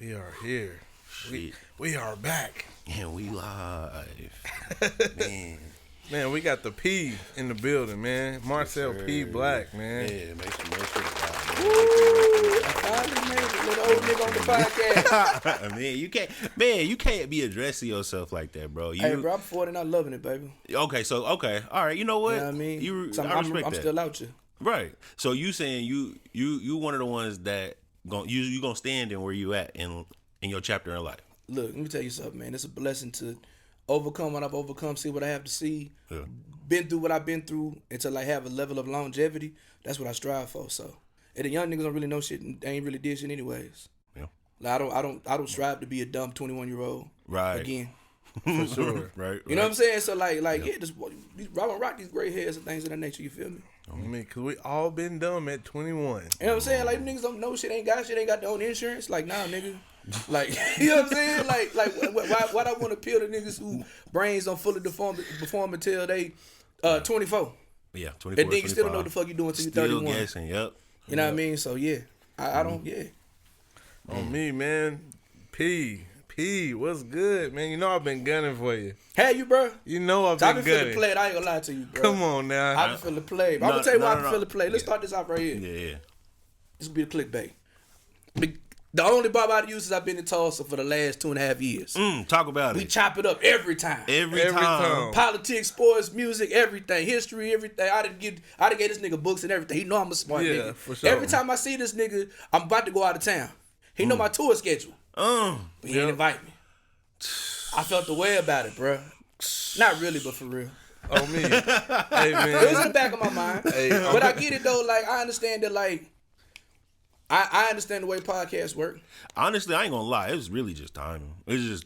We are here. Shit. We are back. And we live. Man. Man, we got the P in the building, man. Marcel P Black, man. Yeah, make sure man. Finally made it, little old nigga on the podcast. you can't be addressing yourself like that, bro. Hey, bro, I'm 40 and I'm loving it, baby. Okay, all right. You know what? You know what I mean? I respect I'm that. still out here. Right. So you saying you one of the ones that you gonna stand in where you at in your chapter in life. Look, let me tell you something, man. It's a blessing to overcome what I've overcome, see what I have to see, been through what I've been through until I have a level of longevity. That's what I strive for. So, and the young niggas don't really know shit and they ain't really did shit anyways. Yeah. Like I don't strive to be a dumb 21-year-old. Right. Again. For sure. Right. You know what I'm saying? So like just rock these gray hairs and things of that nature. You feel me? I mean, cause we all been dumb at 21. You know what I'm saying? Like niggas don't know shit, ain't got their own insurance. Like nah, nigga. Like you know what I'm saying? Like why I want to appeal to niggas who brains don't fully perform until they 24. Yeah, 24. And then you still don't know what the fuck you doing until you 31. Still guessing. Yep. You know what I mean? So yeah, I don't. Yeah. On me, man. P, what's good, man? You know I've been gunning for you. Hey, you, bro. You know I've been gunning. I been feeling played. I ain't gonna lie to you, bro. Come on now. I been feeling played. I'm gonna tell you why I been feeling played. Let's start this off right here. Yeah. This will be the clickbait. The only barber I use is I've been in Tulsa for the last 2.5 years. Talk about it. We chop it up every time. Every time. Politics, sports, music, everything, history, everything. I done gave this nigga books and everything. He know I'm a smart nigga. For sure. Every time I see this nigga, I'm about to go out of town. He know my tour schedule. But he didn't invite me. I felt the way about it, bro. Not really, but for real. On me. Hey, man. It was in the back of my mind. But I get it, though. Like, I understand that, like, I understand the way podcasts work. Honestly, I ain't gonna lie. It was really just timing. It's just,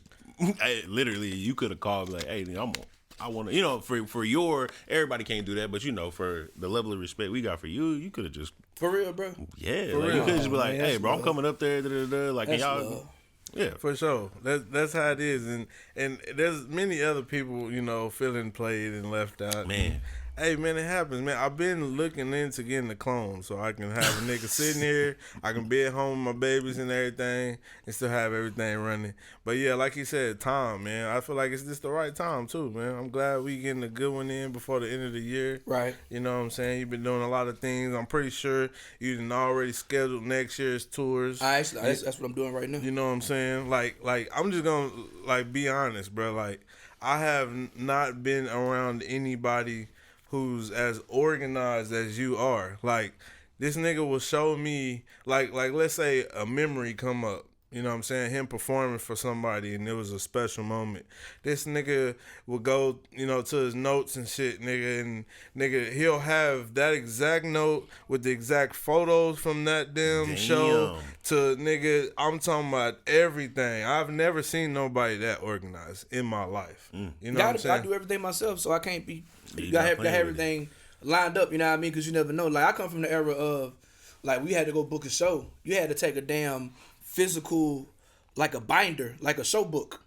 literally, you could have called like, "Hey, I want to," you know, for your everybody can't do that, but you know, for the level of respect we got for you, you could have just for real, bro. Yeah, like, you could just be like, "Hey, bro, I'm coming up there." Like that's y'all. Love. Yeah, for sure. That's how it is, and there's many other people, you know, feeling played and left out. Man. Hey, man, it happens, man. I've been looking into getting a clone so I can have a nigga sitting here. I can be at home with my babies and everything and still have everything running. But, yeah, like you said, time, man. I feel like it's just the right time, too, man. I'm glad we getting a good one in before the end of the year. Right. You know what I'm saying? You've been doing a lot of things. I'm pretty sure you done already scheduled next year's tours. That's what I'm doing right now. You know what I'm saying? Like I'm just going to, like, be honest, bro. Like, I have not been around anybody who's as organized as you are. Like, this nigga will show me, like let's say a memory come up, you know what I'm saying, him performing for somebody and it was a special moment. This nigga will go, you know, to his notes and shit, nigga, and nigga, he'll have that exact note with the exact photos from that damn show to, nigga, I'm talking about everything. I've never seen nobody that organized in my life. You know what I'm saying? I do everything myself, so I can't be... You gotta have everything lined up, you know what I mean? Because you never know. Like, I come from the era of, like, we had to go book a show. You had to take a damn physical, like a binder, like a show book.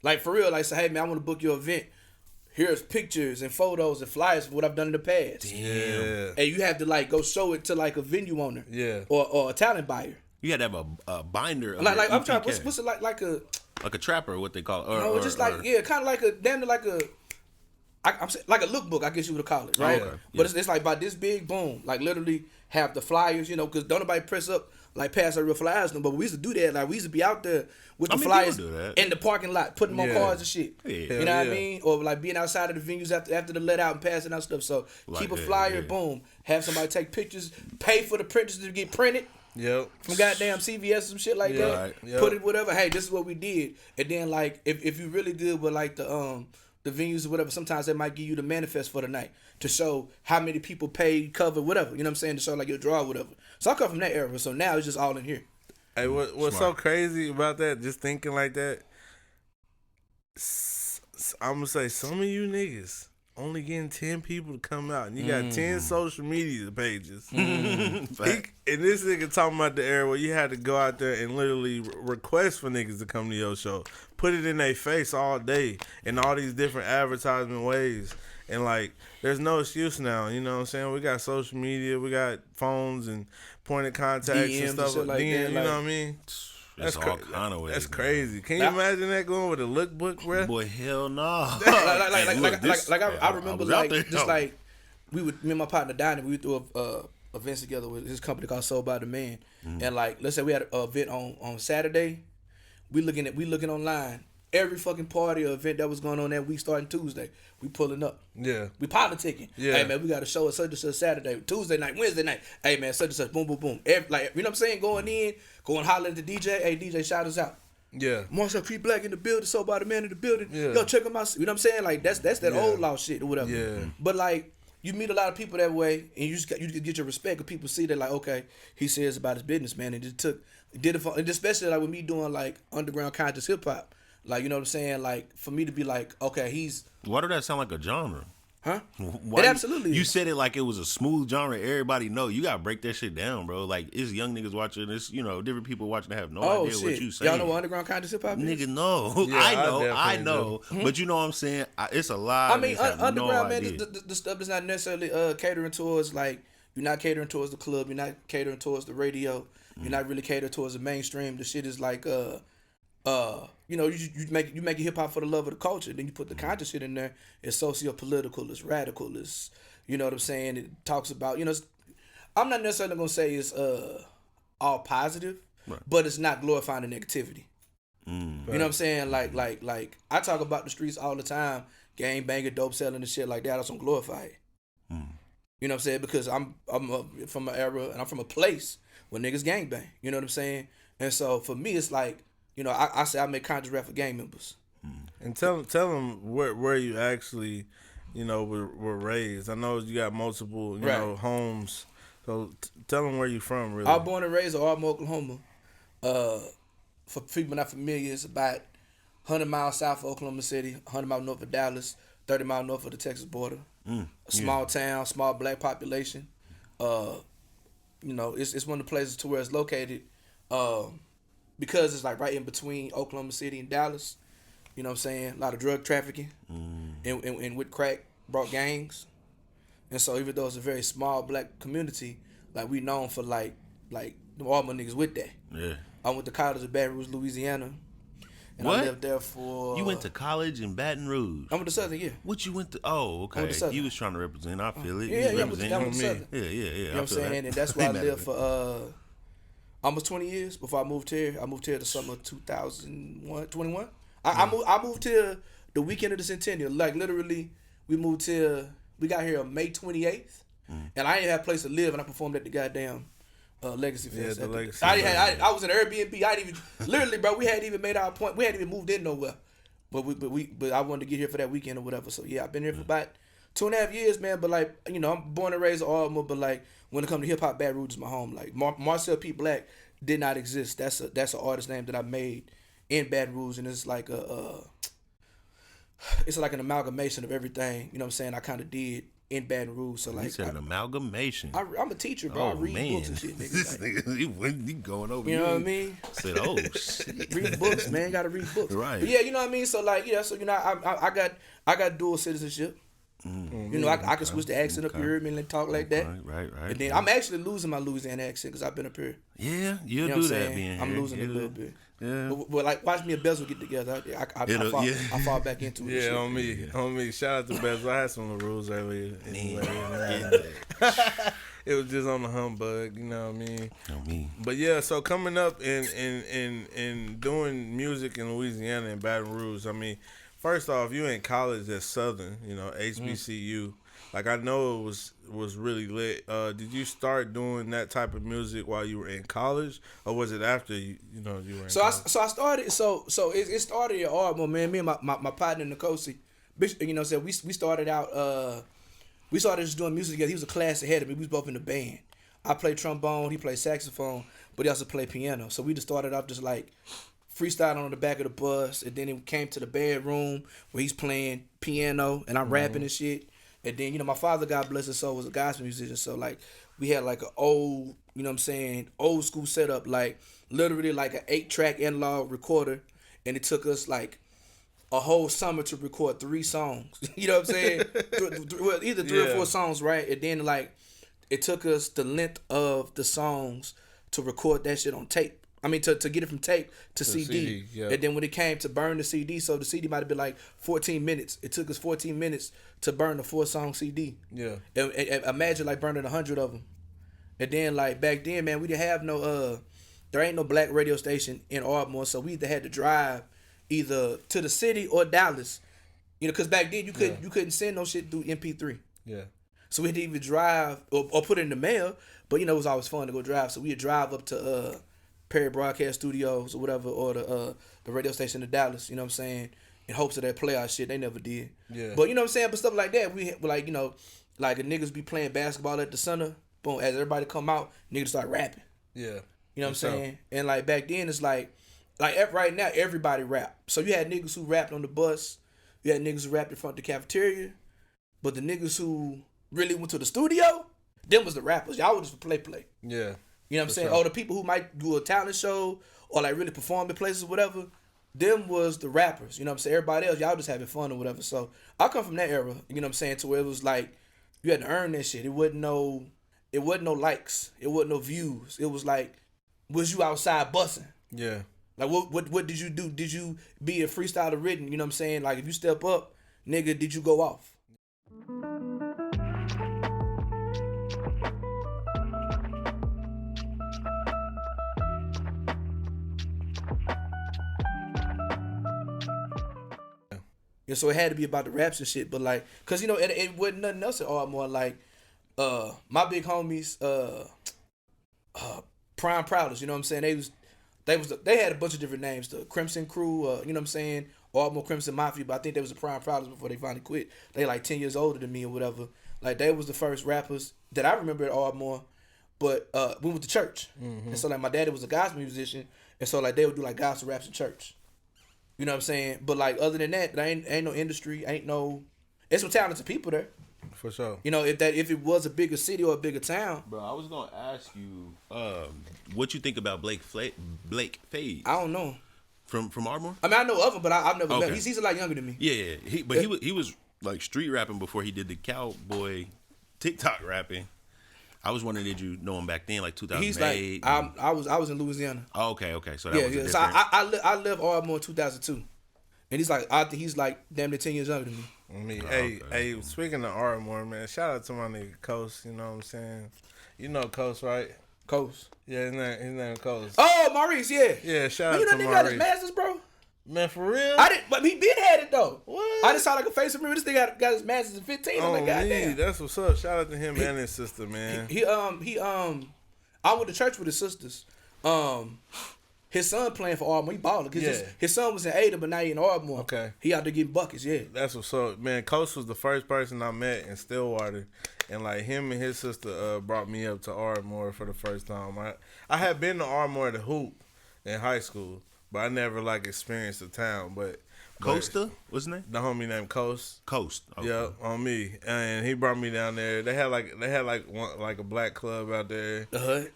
Like, for real, like, say, hey, man, I want to book your event. Here's pictures and photos and flyers of what I've done in the past. Damn. And you have to, like, go show it to, like, a venue owner. Yeah. Or a talent buyer. You had to have a binder. Of like I'm trying, what's it like a... Like a trapper, what they call it. No, just like, kind of like a, damn near like a... I'm saying like a lookbook, I guess you would call it, right? Okay. But it's like about this big, boom, like literally have the flyers, you know, because don't nobody press up like pass our real flyers no. But we used to do that, like we used to be out there with the flyers in the parking lot, putting them on cars and shit. Yeah. You know what I mean? Or like being outside of the venues after the let out and passing out stuff. So like keep a flyer, boom, have somebody take pictures, pay for the printers to get printed. Yep. From goddamn CVS or some shit like that. Right. Yep. Put it whatever. Hey, this is what we did. And then like if you really good with like the venues or whatever, sometimes they might give you the manifest for the night to show how many people paid, cover, whatever. You know what I'm saying? To show like your draw or whatever. So I come from that era. So now it's just all in here. Hey, what's so crazy about that, just thinking like that, I'm going to say some of you niggas only getting 10 people to come out, and you got 10 social media pages. And this nigga talking about the era where you had to go out there and literally request for niggas to come to your show. Put it in their face all day in all these different advertisement ways. And, like, there's no excuse now, you know what I'm saying? We got social media, we got phones and point of contacts DMs and stuff and like that. You like, know what I mean? It's all kind of ways. That's crazy. Can you imagine that going with a lookbook, bro? Boy, hell no. I remember me and my partner Donnie, we threw events together with his company called Soul by the Man, and like let's say we had an event on Saturday, we looking online. Every fucking party or event that was going on that week starting Tuesday, we pulling up. Yeah. We politicking. Yeah. Hey man, we got a show at such and such Saturday, Tuesday night, Wednesday night. Hey man, such and such, boom, boom, boom. You know what I'm saying? Going holler at the DJ. Hey DJ, shout us out. Yeah. Marcel P Black in the building, Soul by the Man in the building. Yeah. Yo, check him out. You know what I'm saying? Like that's that old law shit or whatever. Yeah. But like you meet a lot of people that way, and you get your respect, because people see that like, okay, he says about his business, man, and did it for, and especially like with me doing like underground conscious hip hop. Like, you know what I'm saying? Like, for me to be like, okay, why did that sound like a genre? Huh? It absolutely you said it like it was a smooth genre. Everybody know. You gotta break that shit down, bro. Like, it's young niggas watching this, different people watching that have no idea what you saying. Y'all know what underground conscious hip hop is? Nigga, no. Yeah, I know. But you know what I'm saying? It's a lot. I mean, underground, man, the stuff is not necessarily catering towards, like, you're not catering towards the club. You're not catering towards the radio. You're not really catering towards the mainstream. The shit is like, you make hip hop for the love of the culture. Then you put the conscious shit in there. It's socio-political. It's radical. It's, you know what I'm saying. It talks about, I'm not necessarily gonna say it's all positive, right, but it's not glorifying the negativity. You know what I'm saying? Like I talk about the streets all the time, gang banging, dope selling, and shit like that. I don't glorify it. You know what I'm saying? Because I'm from an era and I'm from a place where niggas gang bang. You know what I'm saying? And so for me, it's like, I say I make conscious rap for gang members. And tell them where you actually, were raised. I know you got multiple, homes. So tell them where you from, really. I was born and raised in Auburn, Oklahoma. For people not familiar, it's about 100 miles south of Oklahoma City, 100 miles north of Dallas, 30 miles north of the Texas border. A small town, small black population. It's one of the places to where it's located. Because it's like right in between Oklahoma City and Dallas, you know what I'm saying? A lot of drug trafficking, and with crack brought gangs, and so even though it's a very small black community, like we known for like all my niggas with that. Yeah. I went to college in Baton Rouge, Louisiana, and I lived there for. You went to college in Baton Rouge. I went to Southern, yeah. What you went to? Oh, okay. He was trying to represent. I feel it. Yeah, I went to Southern. Yeah. You know what I'm saying? And that's why I lived for almost 20 years before I moved here. I moved here the summer of 2021. I moved here the weekend of the centennial. Like literally, we moved here. We got here on May 28th, and I didn't have a place to live, and I performed at the goddamn Legacy Fest. Yeah, the Legacy. I was in an Airbnb. I didn't even literally, bro. We hadn't even made our point. We hadn't even moved in nowhere. But I wanted to get here for that weekend or whatever. So yeah, I've been here for about 2.5 years, man. But like, I'm born and raised in Auburn, but like, when it comes to hip hop, Baton Rouge is my home. Like Marcel P Black did not exist. That's an artist name that I made in Baton Rouge, and it's like it's like an amalgamation of everything. You know what I'm saying? I kind of did in Baton Rouge. So like, you said an amalgamation. I'm a teacher, bro. I read books and shit. This nigga, you going over. You know what I mean? I said, oh shit. Read books, man. Got to read books. Right. But yeah, you know what I mean. So like, yeah. So I got dual citizenship. I can switch the accent up here and talk like that. Right. And then I'm actually losing my Louisiana accent because I've been up here. Yeah, you'll do that being I'm here. losing it a little bit. Yeah. But like, watch me and Bezel get together. I fall back into it. Yeah, on me. Shout out to Bezel. I had some of the rules earlier. It was just on the humbug, you know what I mean? On me. But yeah, so coming up and doing music in Louisiana and Baton Rouge, I mean, first off, you in college at Southern, HBCU. Like, I know it was really lit. Did you start doing that type of music while you were in college, or was it after you were in college? I started. So it started at Auburn, man. Me and my partner Nkosi, we started out. We started just doing music together. He was a class ahead of me. We was both in the band. I played trombone. He played saxophone, but he also played piano. So we just started off just like freestyling on the back of the bus, and then it came to the bedroom where he's playing piano and I'm rapping and shit. And then, my father, God bless his soul, was a gospel musician. So, like, we had, like, an old, old school setup, like, literally, like, an 8-track analog recorder. And it took us, like, a whole summer to record 3 songs. You know what I'm saying? Either 3 or 4 songs, right? And then, like, it took us the length of the songs to record that shit on tape. I mean, to get it from tape to CD. Yeah. And then when it came to burn the CD, so the CD might have been like 14 minutes. It took us 14 minutes to burn the 4-song CD. Yeah. And imagine like burning 100 of them. And then like back then, man, we didn't have no there ain't no black radio station in Ardmore, so we either had to drive either to the city or Dallas. You know, because back then you couldn't send no shit through MP3. Yeah. So we had to either drive or put it in the mail. But you know, it was always fun to go drive. So we'd drive up to Perry Broadcast Studios or whatever, or the radio station in Dallas, you know what I'm saying, in hopes of that play our shit. They never did. Yeah. But you know what I'm saying? But stuff like that, we like, you know, like the niggas be playing basketball at the center. Boom, as everybody come out, niggas start rapping. Yeah. You know what I'm saying? And like back then, it's like right now, everybody rap. So you had niggas who rapped on the bus. You had niggas who rapped in front of the cafeteria. But the niggas who really went to the studio, them was the rappers. Y'all was just play. Yeah. You know what I'm saying? Sure. Or the people who might do a talent show or like really perform in places or whatever, them was the rappers. You know what I'm saying? Everybody else, y'all just having fun or whatever. So I come from that era, you know what I'm saying, to where it was like you had to earn that shit. It wasn't no likes. It wasn't no views. It was like, was you outside bussing? Yeah. Like what did you do? Did you be a freestyler written? You know what I'm saying? Like if you step up, nigga, did you go off? Yeah, so it had to be about the raps and shit, but like, cause you know, it wasn't nothing else at Ardmore. Like, my big homies, Prime Prowders, you know what I'm saying? They had a bunch of different names. The Crimson Crew, you know what I'm saying? Ardmore Crimson Mafia, but I think they was the Prime Prowders before they finally quit. They like 10 years older than me or whatever. Like they was the first rappers that I remember at Ardmore, but we went to church, and so like my daddy was a gospel musician, and so like they would do like gospel raps in church. You know what I'm saying? But like other than that, there ain't no industry, it's some talented people there. For sure. You know, if it was a bigger city or a bigger town. Bro, I was gonna ask you, what you think about Blake Fade? I don't know. From Ardmore? I mean, I know of him, but I've never met him. He's a lot younger than me. Yeah. He was like street rapping before he did the cowboy TikTok rapping. I was wondering, did you know him back then, like 2008? He's like, I was in Louisiana. Oh, okay. So that was yeah. different. So I left Ardmore in 2002, and I think he's like damn near 10 years younger than me. I mean, hey, speaking of Ardmore, man, shout out to my nigga Coast. You know what I'm saying? You know Coast, right? Coast. Yeah, his name Coast. Oh, Maurice, yeah. Yeah, shout out to Maurice. You know, nigga got his masters, bro. Man, for real? But he been had it though. What? I just saw like a face of me. This nigga got his masters in 15. I'm like, goddamn. That's what's up. Shout out to him and his sister, man. I went to church with his sisters. His son playing for Ardmore. He balled. His son was in Ada, but now he in Ardmore. Okay. He out there getting buckets, yeah. That's what's up. Man, Coast was the first person I met in Stillwater. And like him and his sister brought me up to Ardmore for the first time. I had been to Ardmore to hoop in high school, but I never like experienced the town. But Costa? What's his name? The homie named Coast. Okay. Yeah, on me. And he brought me down there. They had a black club out there.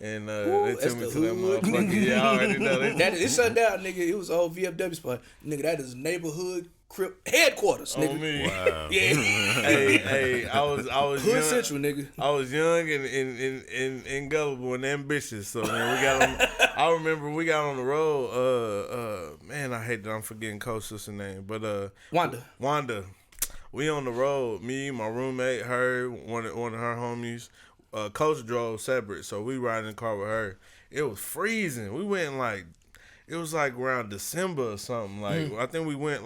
And they took me to that motherfucker. Yeah, I already know. It shut down, nigga. It was old VFW spot. Nigga, that is neighborhood Crip headquarters, nigga. On me. Wow. Yeah. hey, I was Hood young. Central, nigga. I was young and gullible and ambitious. So man, I remember we got on the road. Man, I hate that I'm forgetting Coast's name, but Wanda. We on the road. Me, my roommate, her, one of her homies. Coach drove separate, so we riding in the car with her. It was freezing. We went it was like around December or something. Like I think we went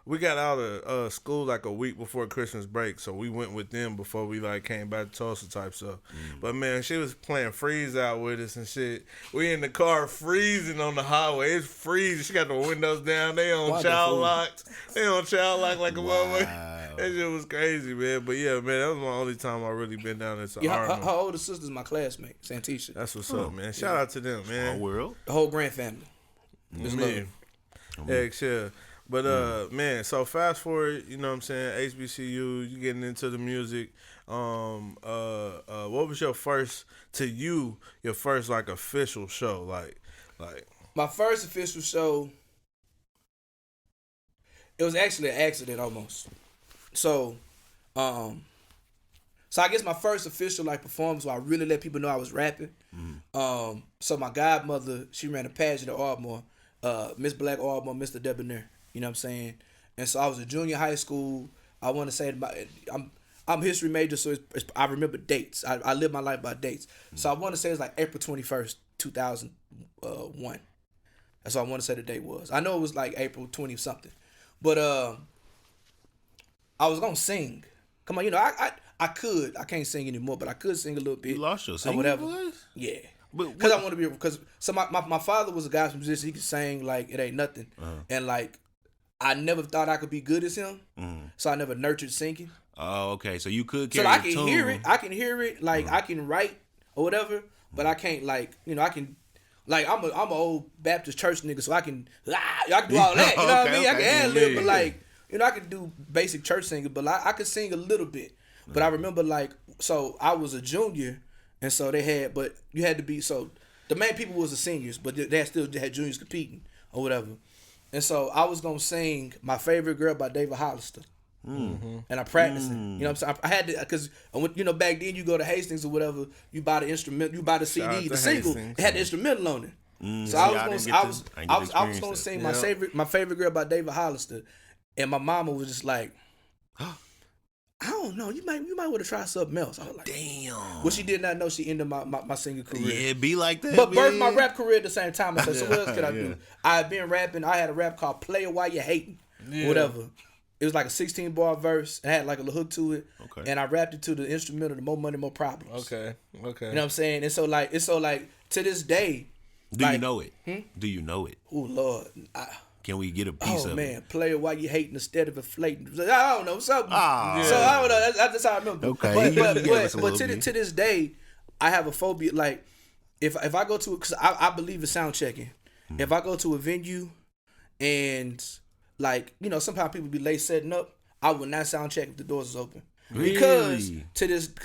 we got out of school like a week before Christmas break, so we went with them before we like came back to Tulsa type stuff. But man, she was playing freeze out with us and shit. We in the car freezing on the highway. It's freezing. She got the windows down. They on child locks. They on child lock like a motherfucker. That shit was crazy, man. But yeah, man, that was my only time I really been down there to Ardmore. Her older sister's my classmate, Santisha. That's what's up, man. Shout out to them, man. Small world. The whole grand family. Man. Yeah. But man, so fast forward, you know what I'm saying, HBCU, you getting into the music. What was your first like official show? Like my first official show, it was actually an accident almost. So So I guess my first official like performance where I really let people know I was rapping. So my godmother, she ran a pageant at Ardmore, Miss Black Ardmore, Mr. Debonair. You know what I'm saying? And so I was a junior high school. I want to say I'm history major, so I remember dates. I live my life by dates. So I want to say it's like April 21st, 2001. That's what I want to say the date was. I know it was like April 20 something, but I was gonna sing. Come on, you know I can't sing anymore, but I could sing a little bit. You lost your singing voice? Yeah. Because I want to be, because so my father was a gospel musician. He could sing like it ain't nothing, and like I never thought I could be good as him, so I never nurtured singing. Oh, okay. So you could carry so I can tune. hear it. I can hear it. Like I can write or whatever, but I can't like I can. Like I'm a old Baptist church nigga, so I can do all that. You know what I mean? I can ad-lib, but like I can do basic church singing, but I could sing a little bit. But I remember like, so I was a junior, and so they had, but you had to be, so the main people was the seniors, but they still had juniors competing or whatever. And so I was gonna sing My Favorite Girl by David Hollister. And I practiced it. You know what I'm saying? I had to, because back then you go to Hastings or whatever, you buy the instrument, you buy the CD, the single, it had the instrumental on it. So I was gonna sing My Favorite Girl by David Hollister, and my mama was just like, I don't know, you might want to try something else. I was like, damn. Well, she did not know she ended my singing career. Yeah, it be like that. But birthed my rap career at the same time. I said, so what else could I do? I had been rapping. I had a rap called Play It While You Hating, whatever. It was like a 16-bar verse. It had like a little hook to it. Okay. And I rapped it to the instrumental, the More Money, More Problems. Okay. You know what I'm saying? And so like, to this day. Do you know it? Do you know it? Oh, Lord. Can we get a piece of it? Oh, man. Play it while you hating instead of inflating. I don't know. Something. So I don't know. That's how I remember. Okay. But to this day, I have a phobia. Like, if I go to, because I believe in sound checking. If I go to a venue and, like, sometimes people be late setting up, I will not sound check if the doors is open. Really?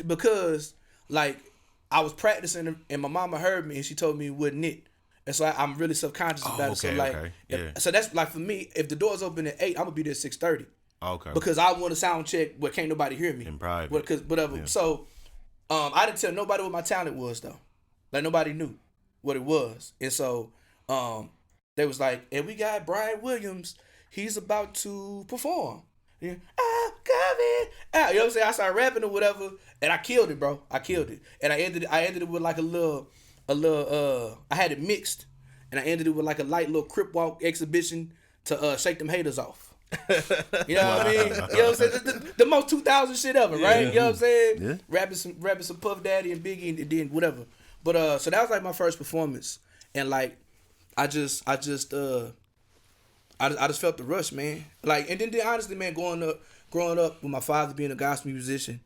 Because, like, I was practicing and my mama heard me and she told me it wasn't it. And so I'm really subconscious about it. So like, so that's like for me, if the door's open at 8, I'm gonna be there at 6:30. Okay. Because I want to sound check, but can't nobody hear me in private. Because whatever. Yeah. So, I didn't tell nobody what my talent was though. Like nobody knew what it was, and so they was like, and we got Brian Williams. He's about to perform. Yeah. I'm coming out. You know what I'm saying? I started rapping or whatever, and I killed it, bro. I killed it, and I ended it with like a little. I had it mixed, and I ended it with like a light little crip walk exhibition to shake them haters off. You know what I mean? You know what I'm saying? The most 2000 shit ever, right? You know what I'm saying? Yeah. Rapping some Puff Daddy and Biggie and then whatever. But so that was like my first performance, and like I just felt the rush, man. Like, and then honestly, man, growing up with my father being a gospel musician,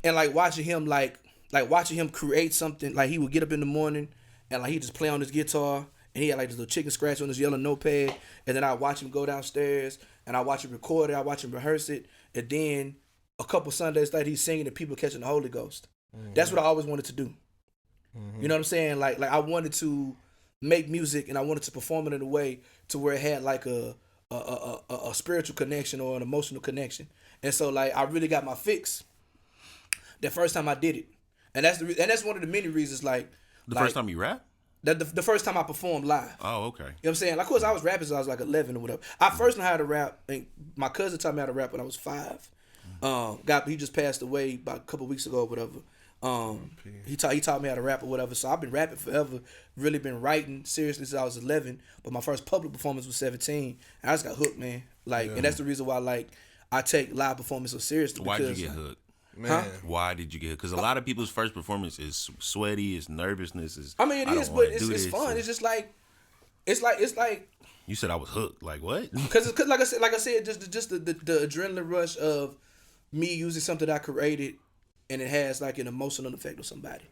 and like watching him create something. Like he would get up in the morning and like he just play on his guitar, and he had like this little chicken scratch on his yellow notepad, and then I watch him go downstairs and I watch him record it, I watch him rehearse it, and then a couple Sundays later he's singing and people catching the Holy Ghost. Mm-hmm. That's what I always wanted to do. Mm-hmm. You know what I'm saying? Like I wanted to make music and I wanted to perform it in a way to where it had like a spiritual connection or an emotional connection. And so like I really got my fix the first time I did it. And that's one of the many reasons, like... The first time you rap? The first time I performed live. Oh, okay. You know what I'm saying? Like, of course, I was rapping since I was like 11 or whatever. I first learned how to rap. And my cousin taught me how to rap when I was 5. He just passed away about a couple weeks ago or whatever. He taught me how to rap or whatever. So I've been rapping forever. Really been writing seriously since I was 11. But my first public performance was 17. And I just got hooked, man. Like, and that's the reason why, like, I take live performance so seriously. Why'd you get hooked? Man. Why did you get? Because a lot of people's first performance is sweaty, it's nervousness, is. I mean, it is, but it's fun. It's just like, it's like. You said I was hooked. Like what? Because like I said, just the adrenaline rush of me using something that I created, and it has like an emotional effect on somebody,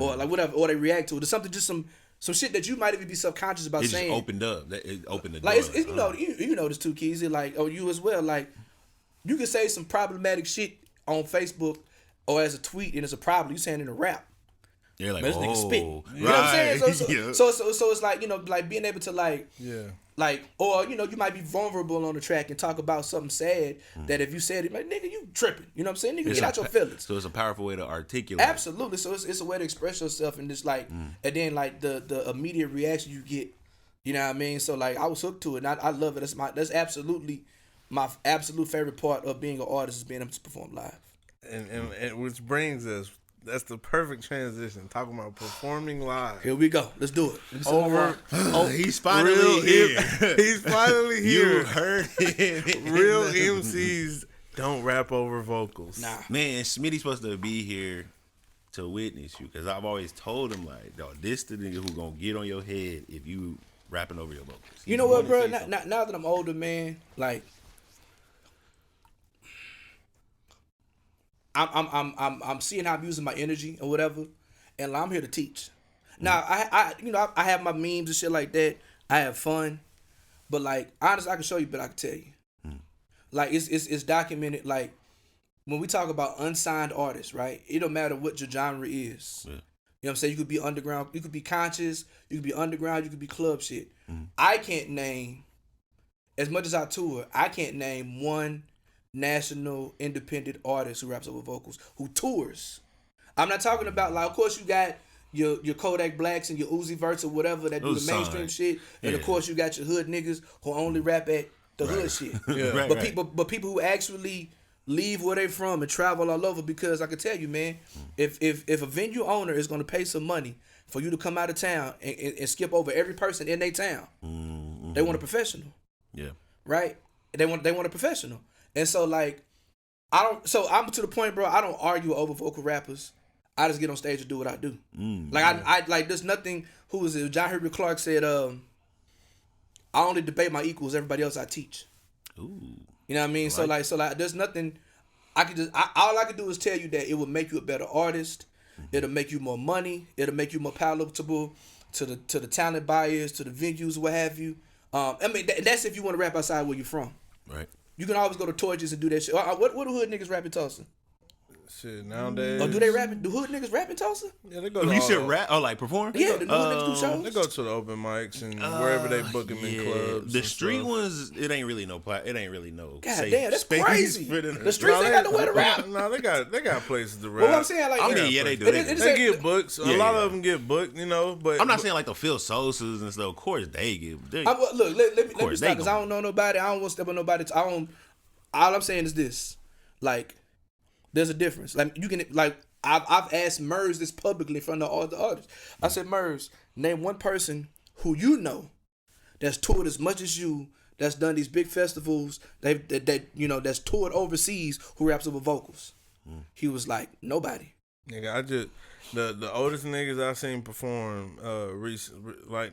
or like whatever, or they react to it. Or something, just some shit that you might even be subconscious about saying. It just opened up. It opened the door. Like you know this too, Keezy. Like you as well. Like you can say some problematic shit on Facebook or as a tweet and it's a problem. You saying in a rap. You're like, this nigga spit. You know what I'm saying? So it's like, like being able to like Like, or you know, you might be vulnerable on the track and talk about something sad that if you said it, like, nigga, you tripping. You know what I'm saying? Nigga, get out your feelings. So it's a powerful way to articulate. Absolutely. So it's a way to express yourself, and just like, and then like the immediate reaction you get. You know what I mean? So like, I was hooked to it, and I love it. That's absolutely my absolute favorite part of being an artist is being able to perform live. And which brings us. That's the perfect transition. Talking about performing live. Here we go. Let's do it. He's finally here. He's finally here. You heard it. Real MCs don't rap over vocals. Nah. Man, Smitty's supposed to be here to witness you, because I've always told him, like, dog, this the nigga who gonna get on your head if you rapping over your vocals. You know what, bro? Now that I'm older, man, like, I'm seeing how I'm using my energy or whatever, and I'm here to teach. Now I have my memes and shit like that. I have fun, but like, honestly, I can show you, but I can tell you, like, it's documented. Like, when we talk about unsigned artists, right? It don't matter what your genre is. Yeah. You know what I'm saying? You could be underground, you could be conscious, you could be underground, you could be club shit. I can't name, as much as I tour, I can't name one national independent artist who raps over vocals, who tours. I'm not talking about, like, of course you got your Kodak Blacks and your Uzi Verts or whatever that do the mainstream shit, and of course you got your hood niggas who only rap at the hood shit. Yeah. But people who actually leave where they from and travel all over, because I can tell you, man, if a venue owner is gonna pay some money for you to come out of town and skip over every person in their town, they want a professional. Yeah. Right? They want a professional. And so, like, I'm to the point, bro, I don't argue over vocal rappers. I just get on stage and do what I do. I like, there's nothing, who was it? John Henry Clark said, I only debate my equals, everybody else I teach. Ooh. You know what I mean? So there's nothing, all I can do is tell you that it will make you a better artist. It'll make you more money. It'll make you more palatable to the talent buyers, to the venues, what have you. I mean, that's if you want to rap outside where you're from. Right. You can always go to Torches and do that shit. What do hood niggas rap in Tulsa? Shit, nowadays. Or do they rap? Do hood niggas rap in Tulsa? Yeah, they go to you should rap or like perform? Yeah, the hood niggas do shows. They go to the open mics and wherever they book them in clubs. The street ones, it ain't really no. God damn, that's crazy. The streets ain't got nowhere to rap. No, they got places to rap. Well, what I'm saying, like, they do. They get books. A lot of them get booked, you know. But I'm not saying like the Phil Sosas and stuff. Of course they get. Look, let me stop, because I don't know nobody. I don't want to step on nobody. All I'm saying is this, like, there's a difference. Like, you can, like, I've asked Murs this publicly in front of all the artists. I said, Murs, name one person who you know that's toured as much as you, that's done these big festivals, that's toured overseas, who raps over vocals. He was like, nobody. Nigga, I just the oldest niggas I seen perform recent, like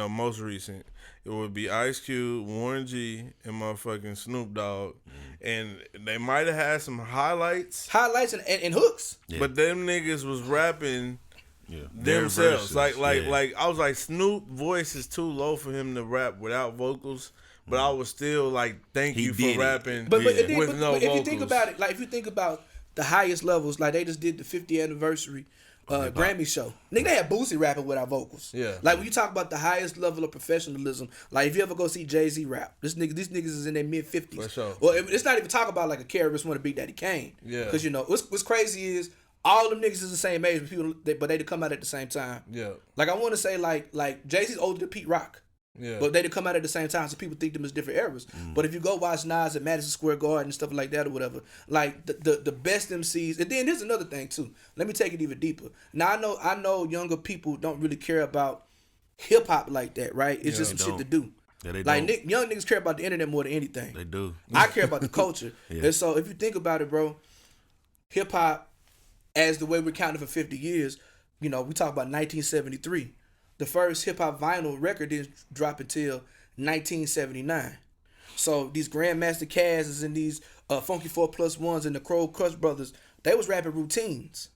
most recent, it would be Ice Cube, Warren G, and motherfucking Snoop Dogg, and they might have had some highlights and hooks, but them niggas was rapping themselves. Like I was like, Snoop voice is too low for him to rap without vocals. But I was still like, thank you for rapping with no vocals. If you think about it, like, if you think about the highest levels, like, they just did the 50th anniversary Grammy show. Nigga, they had Boosie rapping without vocals. Yeah. Like, when you talk about the highest level of professionalism, like, if you ever go see Jay-Z rap, these niggas is in their mid-50s. For sure. Well, it's not even talk about like a Caribbean one to Big Daddy Kane. Yeah. Because, you know, what's crazy is all them niggas is the same age, but they come out at the same time. Yeah. Like, I want to say, like Jay-Z's older than Pete Rock. Yeah. But they'd come out at the same time, so people think them as different eras. But if you go watch Nas at Madison Square Garden and stuff like that or whatever, like, the best MCs, and then there's another thing too. Let me take it even deeper. Now, I know younger people don't really care about hip hop like that, right? It's just some shit to do. Yeah, they like, young niggas care about the internet more than anything. They do. I care about the culture. And so if you think about it, bro, hip hop, as the way we're counting for 50 years, you know, we talk about 1973. The first hip-hop vinyl record didn't drop until 1979. So these Grandmaster Cazs and these Funky 4+1s and the Crow Crush Brothers, they was rapping routines.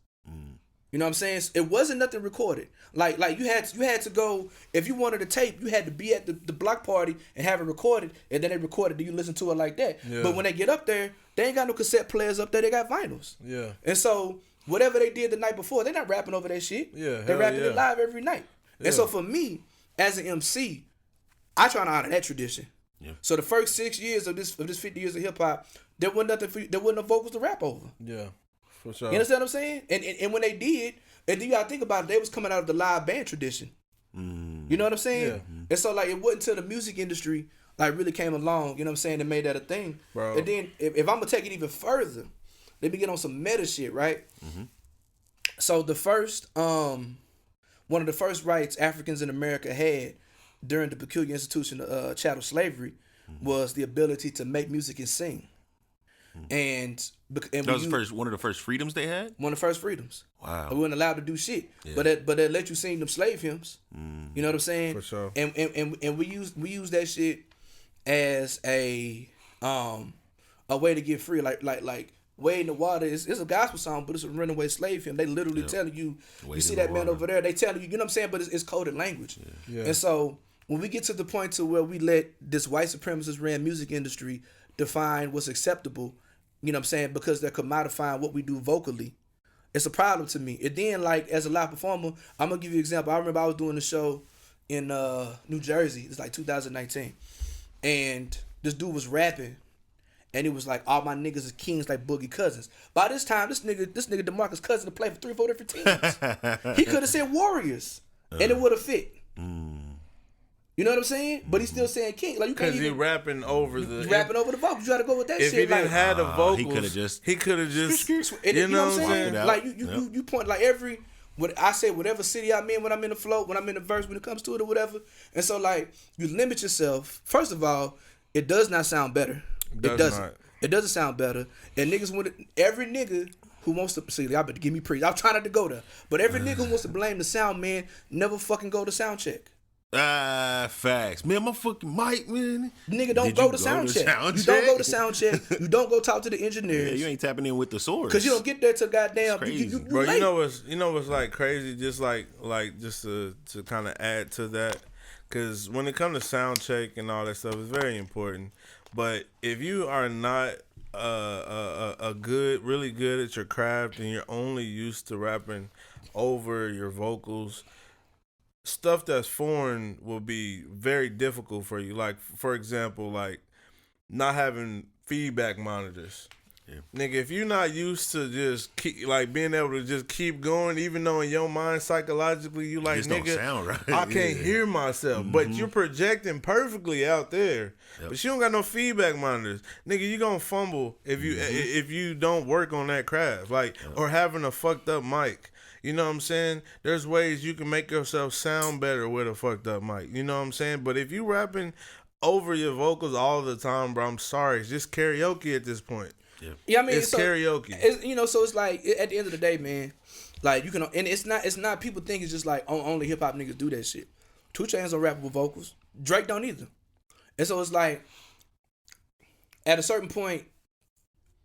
You know what I'm saying? It wasn't nothing recorded. Like you had to go, if you wanted a tape, you had to be at the block party and have it recorded, and then they recorded it, you listen to it like that. Yeah. But when they get up there, they ain't got no cassette players up there, they got vinyls. Yeah. And so whatever they did the night before, they're not rapping over that shit. Yeah. They rapping it live every night. Yeah. And so for me, as an MC, I try to honor that tradition. Yeah. So the first 6 years of this 50 years of hip hop, there wasn't nothing there wasn't no vocals to rap over. Yeah, for sure. You understand what I'm saying? And when they did, and you gotta think about it, they was coming out of the live band tradition. You know what I'm saying? Yeah. And so like it wasn't until the music industry like really came along, you know what I'm saying, that made that a thing. Bro. And then if I'm gonna take it even further, let me get on some meta shit, right? So the first one of the first rights Africans in America had during the peculiar institution of chattel slavery was the ability to make music and sing. And that was one of the first freedoms they had? One of the first freedoms. Wow. We weren't allowed to do shit. Yeah. But they let you sing them slave hymns. You know what I'm saying? For sure. And we use that shit as a way to get free. Like Way in the Water is a gospel song, but it's a runaway slave hymn. They literally telling you, you see that man over there, they telling you, you know what I'm saying? But it's coded language. Yeah. And so when we get to the point to where we let this white supremacist ran music industry define what's acceptable, you know what I'm saying, because they're commodifying what we do vocally, it's a problem to me. And then, like, as a live performer, I'm going to give you an example. I remember I was doing a show in New Jersey. It's like 2019. And this dude was rapping. And it was like, all my niggas is kings like Boogie Cousins. By this time, this nigga DeMarcus Cousins to play for 3-4 different teams. He could have said Warriors. And it would have fit. You know what I'm saying? But he's still saying king. Like you can't even. Because he rapping over the vocals. You gotta go with that shit. If he didn't have the vocals, he could have just. You know what I'm saying? Like you point like I say whatever city I'm in when I'm in the flow, when I'm in the verse, when it comes to it or whatever. And so like you limit yourself. First of all, it does not sound better. It doesn't. It doesn't sound better. And niggas every nigga who wants to see, y'all better give me praise. I'm trying not to go there, but every nigga who wants to blame the sound man never fucking go to sound check. Facts. Man, my fucking mic, man. Nigga, don't go to sound check. You don't go to sound check. You don't go talk to the engineers. Yeah, you ain't tapping in with the source. Cause you don't get there till goddamn. You bro, late. you know what's like crazy? Just like just to kind of add to that, cause when it comes to sound check and all that stuff, it's very important. But if you are not really good at your craft and you're only used to rapping over your vocals, stuff that's foreign will be very difficult for you. Like, for example, like not having feedback monitors. Yeah. Nigga, if you're not used to just keep, like being able to just keep going, even though in your mind psychologically you like, nigga, don't sound right. I can't hear myself, but you're projecting perfectly out there. But you don't got no feedback monitors, nigga. You gonna fumble if you don't work on that craft, like or having a fucked up mic. You know what I'm saying? There's ways you can make yourself sound better with a fucked up mic. You know what I'm saying? But if you rapping over your vocals all the time, bro, I'm sorry, it's just karaoke at this point. Yeah, I mean, it's karaoke. It's, so it's like at the end of the day, man, like you can, and it's not people think it's just like only hip hop niggas do that shit. 2 Chainz don't rap with vocals. Drake don't either. And so it's like at a certain point.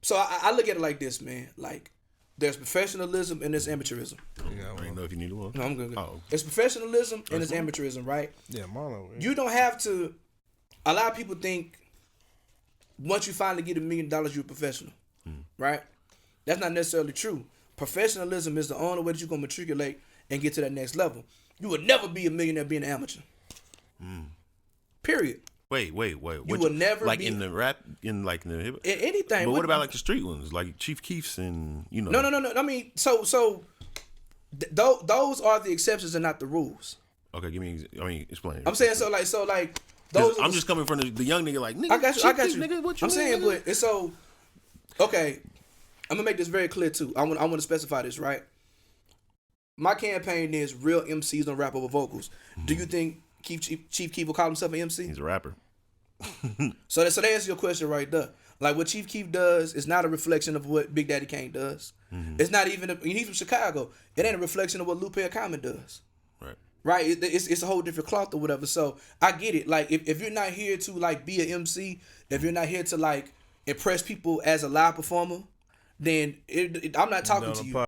So I look at it like this, man. Like there's professionalism and there's amateurism. Yeah, I don't know if you need one. No, I'm good. Oh. It's professionalism and it's amateurism, right? Yeah, mono. You don't have to. A lot of people think, once you finally get $1 million, you're a professional, right? That's not necessarily true. Professionalism is the only way that you're going to matriculate and get to that next level. You would never be a millionaire being an amateur. Period. Wait. You will never like be. In the rap, in the hip? Anything. But what about like the street ones, like Chief Keef's and, you know? No. I mean, those are the exceptions and not the rules. Okay, explain. I'm saying so like those. I'm just coming from the young nigga like, nigga, I got you. Nigga, what you I'm saying, nigga? but it's so okay. I'm gonna make this very clear too. I want to specify this, right? My campaign is real MCs don't rap over vocals. Do you think Chief Keef will call himself an MC? He's a rapper. So that answers your question right there. Like what Chief Keef does is not a reflection of what Big Daddy Kane does. It's not even. He's from Chicago. It ain't a reflection of what Lupe Common does. Right, it's a whole different cloth or whatever. So I get it. Like if you're not here to like be an MC, if you're not here to like impress people as a live performer, then I'm not talking to you.